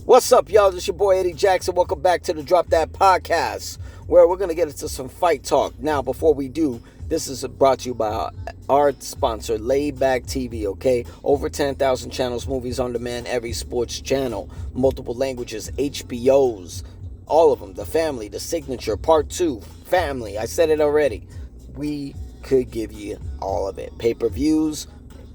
What's up, y'all? This is your boy Eddie Jackson. Welcome back to the Drop That Podcast, where we're going to get into some fight talk. Now, before we do, this is brought to you by our sponsor, Layback TV, okay? Over 10,000 channels, movies on demand, every sports channel, multiple languages, HBOs, all of them. The Family, The Signature, Part 2, Family. I said it already. We could give you all of it. Pay-per-views,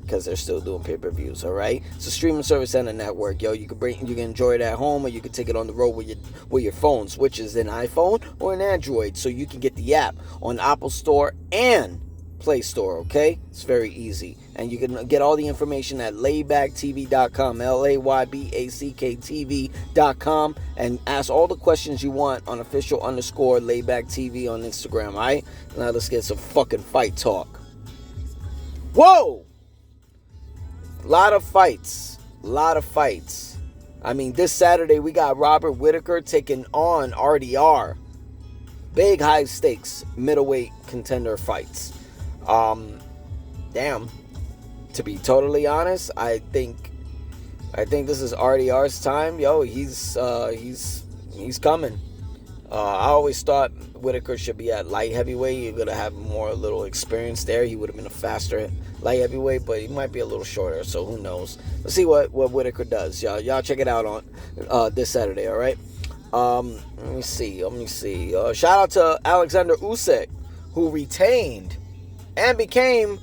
because they're still doing pay-per-views, all right? It's a streaming service and a network, yo. You can enjoy it at home, or you can take it on the road with your phone, which is an iPhone or an Android, so you can get the app on Apple Store and Play Store, okay? It's very easy, and you can get all the information at laybacktv.com, LAYBACKTV.com, and ask all the questions you want on official_laybacktv on Instagram, all right? Now let's get some fucking fight talk. Whoa! Lot of fights. I mean, this Saturday we got Robert Whittaker taking on RDR. Big high stakes middleweight contender fights. Damn. To be totally honest, I think this is RDR's time. Yo, he's coming. I always thought Whittaker should be at light heavyweight. You're gonna have more little experience there. He would have been a faster light heavyweight, but he might be a little shorter, so who knows. Let's see what Whittaker does. Y'all check it out on this Saturday, all right? Let me see. Shout out to Alexander Usyk, who retained and became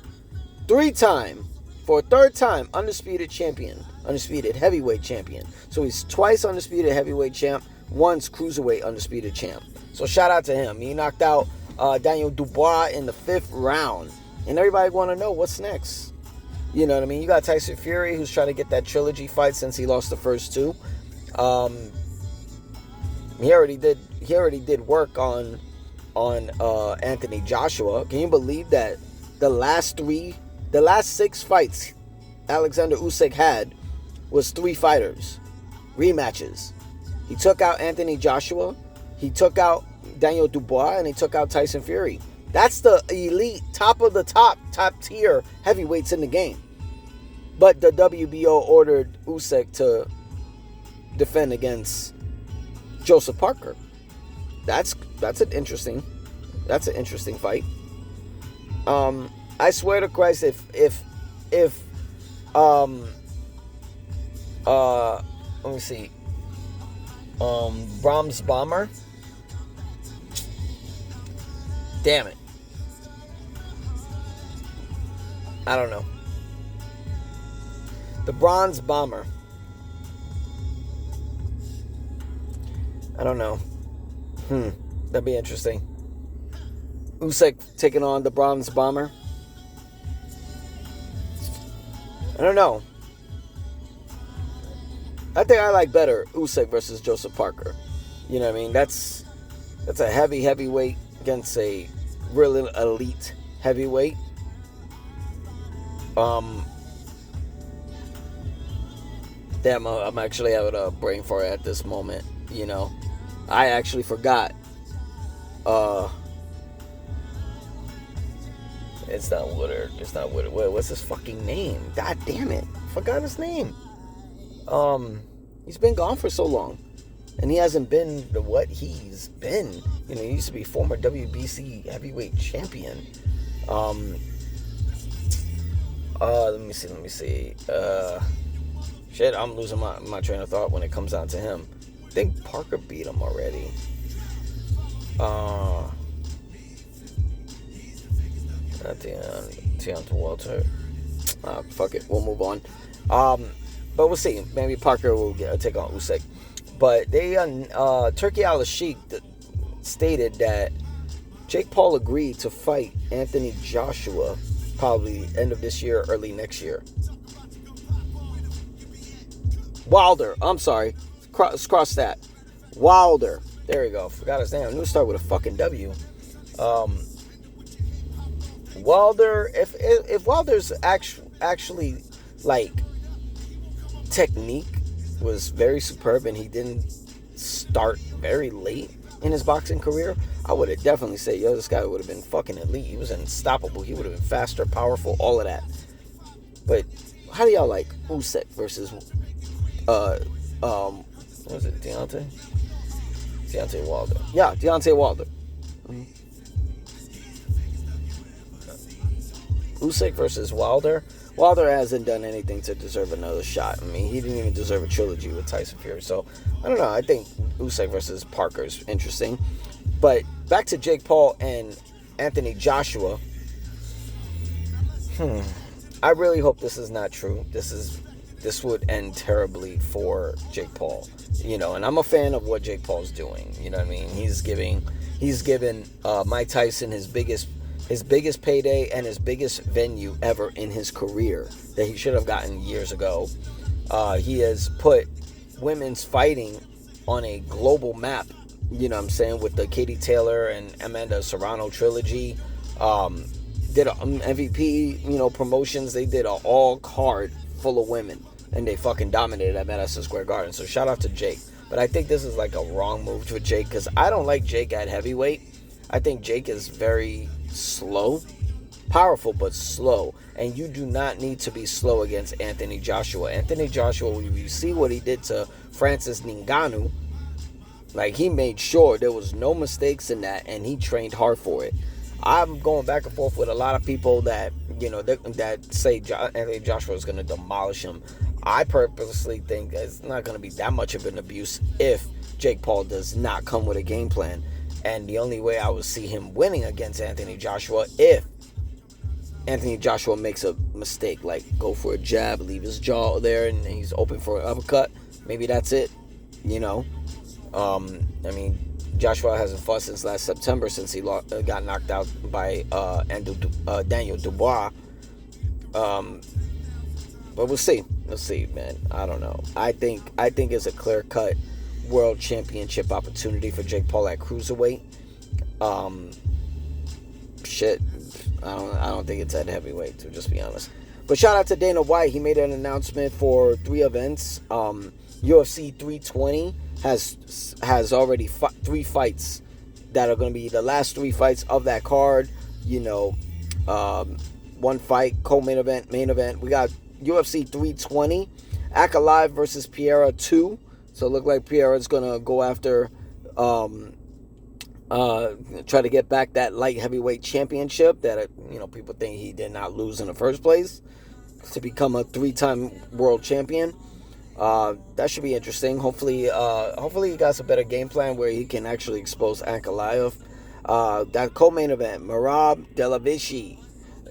for a third time, undisputed heavyweight champion. So he's twice undisputed heavyweight champ, once cruiserweight undisputed champ. So shout out to him. He knocked out Daniel Dubois in the 5th round. And everybody want to know what's next. You know what I mean? You got Tyson Fury, who's trying to get that trilogy fight since he lost the first 2. He already did work on Anthony Joshua. Can you believe that the last 6 fights Alexander Usyk had was 3 fighters, rematches. He took out Anthony Joshua, he took out Daniel Dubois, and he took out Tyson Fury. That's the elite, top tier heavyweights in the game. But the WBO ordered Usyk to defend against Joseph Parker. That's an interesting fight. I swear to Christ, if let me see. Brahms Bomber. Damn it. I don't know. The Bronze Bomber. I don't know. That'd be interesting. Usyk taking on the Bronze Bomber. I don't know. I think I like better Usyk versus Joseph Parker. You know what I mean? That's a heavyweight against a really elite heavyweight. Damn, I'm actually having a brain fart at this moment. You know, I actually forgot. It's not Woodard. What's his fucking name? God damn it! Forgot his name. He's been gone for so long, and he hasn't been what he's been. You know, he used to be former WBC heavyweight champion. Let me see. Shit, I'm losing my train of thought when it comes down to him. I think Parker beat him already. Deontay Walter. Fuck it, we'll move on. But we'll see. Maybe Parker will take on Usyk. But they, Turki Al-Sheikh stated that Jake Paul agreed to fight Anthony Joshua probably end of this year, early next year. Wilder. I'm sorry. Cross that. Wilder. There we go. Forgot his name. I knew it started with a fucking W. Wilder. If Wilder's actually like technique was very superb and he didn't start very late in his boxing career, I would have definitely said, yo, this guy would have been fucking elite. He was unstoppable. He would have been faster, powerful, all of that. But how do y'all like Usyk versus Was it Deontay? Deontay Wilder. Yeah, Deontay Wilder. Usyk versus Wilder. Wilder hasn't done anything to deserve another shot. I mean, he didn't even deserve a trilogy with Tyson Fury. So, I don't know. I think Usyk versus Parker is interesting. But back to Jake Paul and Anthony Joshua. I really hope this is not true. This would end terribly for Jake Paul. You know, and I'm a fan of what Jake Paul's doing. You know what I mean? He's given Mike Tyson his biggest payday and his biggest venue ever in his career that he should have gotten years ago. He has put women's fighting on a global map, you know what I'm saying, with the Katie Taylor and Amanda Serrano trilogy. Did a MVP, you know, promotions. They did an all card full of women, and they fucking dominated at Madison Square Garden. So shout out to Jake. But I think this is like a wrong move for Jake, because I don't like Jake at heavyweight. I think Jake is very slow, powerful but slow, and you do not need to be slow against Anthony Joshua. Anthony Joshua, when you see what he did to Francis Ngannou, like, he made sure there was no mistakes in that, and he trained hard for it. I'm going back and forth with a lot of people that, you know, that say Anthony Joshua is going to demolish him. I purposely think it's not going to be that much of an abuse if Jake Paul does not come with a game plan. And the only way I would see him winning against Anthony Joshua, if Anthony Joshua makes a mistake, like go for a jab, leave his jaw there, and he's open for an uppercut. Maybe that's it, you know. I mean, Joshua hasn't fought since last September, since he got knocked out by Daniel Dubois. But we'll see. We'll see, man. I don't know. I think it's a clear-cut world championship opportunity for Jake Paul at cruiserweight. Shit. I don't think it's at heavyweight, to just be honest. But shout out to Dana White. He made an announcement for 3 events. UFC 320 has already 3 fights that are going to be the last 3 fights of that card. You know, 1 fight, co-main event, main event. We got UFC 320, Ankalaev versus Pereira 2. So it looked like Pereira's going to go after, try to get back that light heavyweight championship that, you know, people think he did not lose in the first place, to become a 3-time world champion. That should be interesting. Hopefully he got a better game plan where he can actually expose Ankalaev. That co-main event, Merab Delavici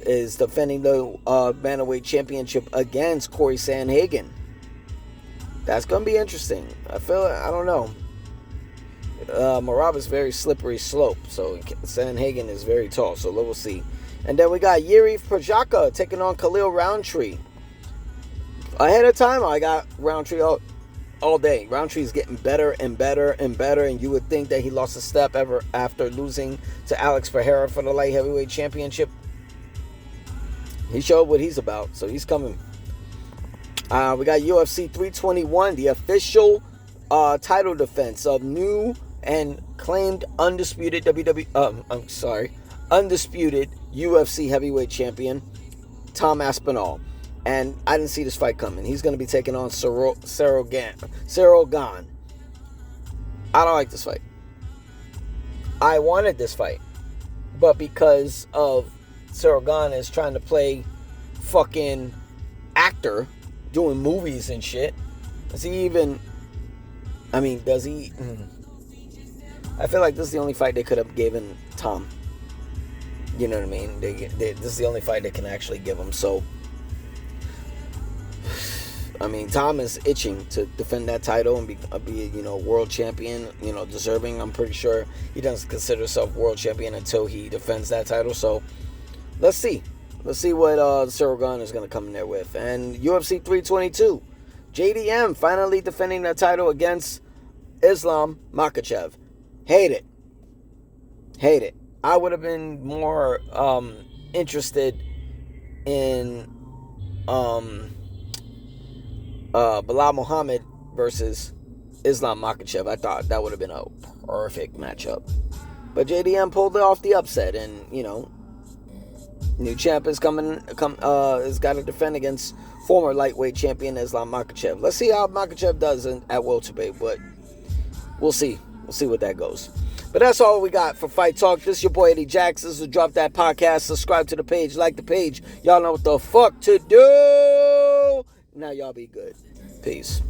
is defending the bantamweight championship against Corey Sandhagen. That's gonna be interesting. I don't know. Merab is very slippery slope, so Sandhagen is very tall. So we'll see. And then we got Yuri Prochazka taking on Khalil Roundtree. Ahead of time, I got Roundtree all day. Roundtree's getting better and better and better, and you would think that he lost a step ever after losing to Alex Pereira for the light heavyweight championship. He showed what he's about, so he's coming. We got UFC 321, the official title defense of new and claimed undisputed undisputed UFC heavyweight champion Tom Aspinall. And I didn't see this fight coming. He's going to be taking on Ciryl Gane. I don't like this fight. I wanted this fight, but because of Ciryl Gane is trying to play fucking actor, doing movies and shit. Does he even... I mean, does he... I feel like this is the only fight they could have given Tom. You know what I mean? This is the only fight they can actually give him. So, I mean, Tom is itching to defend that title and be you know, world champion, you know, deserving. I'm pretty sure he doesn't consider himself world champion until he defends that title. So, let's see. Let's see what Ciryl Gane is going to come in there with. And UFC 322, JDM finally defending that title against Islam Makhachev. Hate it. I would have been more interested in Bilal Muhammad versus Islam Makhachev. I thought that would have been a perfect matchup. But JDM pulled off the upset, and, you know, new champ is has got to defend against former lightweight champion Islam Makhachev. Let's see how Makhachev does at welterweight, but we'll see. We'll see what that goes. But that's all we got for Fight Talk. This is your boy Eddie Jackson. So drop that podcast, subscribe to the page, like the page. Y'all know what the fuck to do. Now y'all be good. Peace.